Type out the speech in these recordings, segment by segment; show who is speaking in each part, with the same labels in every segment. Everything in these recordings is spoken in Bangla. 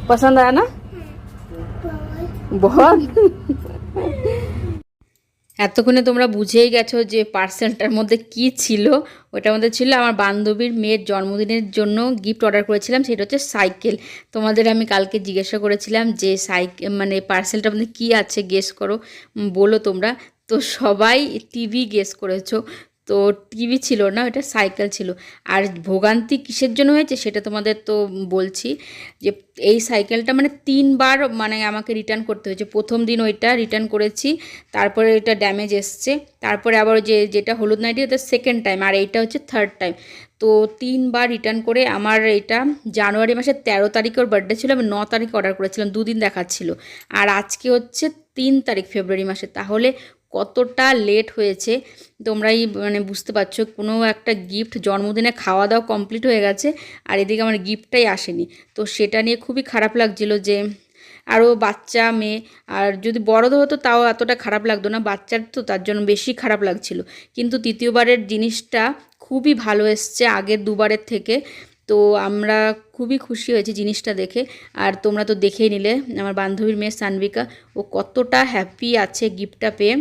Speaker 1: पसंद आया ना बहुत। এতক্ষণে তোমরা বুঝেই গেছো যে পার্সেলটার মধ্যে কি ছিল। ওটার মধ্যে ছিল আমার বান্ধবীর মেয়ের জন্মদিনের জন্য গিফট অর্ডার করেছিলাম, সেটা হচ্ছে সাইকেল। তোমাদের আমি কালকে জিজ্ঞাসা করেছিলাম যে সাইকেল মানে পার্সেলটার মধ্যে কী আছে গেস করো, বলো তোমরা। তো সবাই টিভি গেস করেছো। তো টিভি ছিল না, ওটা সাইকেল ছিল। আর ভোগান্তি কিসের জন্য হয়েছে সেটা তোমাদের তো বলছি, যে এই সাইকেলটা মানে 3বার মানে আমাকে রিটার্ন করতে হয়েছে। প্রথম দিন ওইটা রিটার্ন করেছি, তারপরে এটা ড্যামেজ এসছে, তারপরে আবার যেটা হলুদ নাইটি ওটা সেকেন্ড টাইম, আর এইটা হচ্ছে থার্ড টাইম। তো 3বার রিটার্ন করে আমার এটা জানুয়ারি মাসের 13 তারিখে ওর বার্থডে ছিল, আমি 9 তারিখে অর্ডার করেছিলাম, 2 দিন দেখাচ্ছিল। আর আজকে হচ্ছে 3 তারিখ ফেব্রুয়ারি মাসে, তাহলে কতটা লেট হয়েছে তোমরাই মানে বুঝতে পারছো। কোনো একটা গিফট, জন্মদিনে খাওয়া দাওয়া কমপ্লিট হয়ে গেছে, আর এদিকে আমার গিফটটাই আসেনি। তো সেটা নিয়ে খুবই খারাপ লাগছিল যে আরও বাচ্চা মেয়ে, আর যদি বড়দের হতো তাও এতটা খারাপ লাগতো না, বাচ্চার তো তার জন্য বেশি খারাপ লাগছিল। কিন্তু তৃতীয়বারের জিনিসটা খুবই ভালো এসছে আগের দুবারের থেকে। তো আমরা খুবই খুশি হয়েছি জিনিসটা দেখে। আর তোমরা তো দেখেই নিলে আমার বান্ধবীর মেয়ে সানভিকা, ও কতটা হ্যাপি আছে গিফটটা পেয়ে।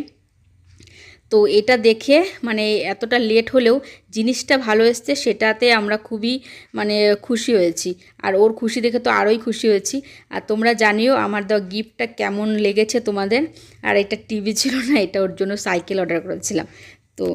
Speaker 1: তো এটা দেখে মানে এতটা লেট হলেও জিনিসটা ভালো এসছে, সেটাতে আমরা খুবই মানে খুশি হয়েছি। আর ওর খুশি দেখে তো আরোই খুশি হয়েছি। আর তোমরা জানিও আমার দেওয়া গিফটটা কেমন লেগেছে তোমাদের। আর এটা টিভি ছিল না, এটা ওর জন্য সাইকেল অর্ডার করেছিলাম। তো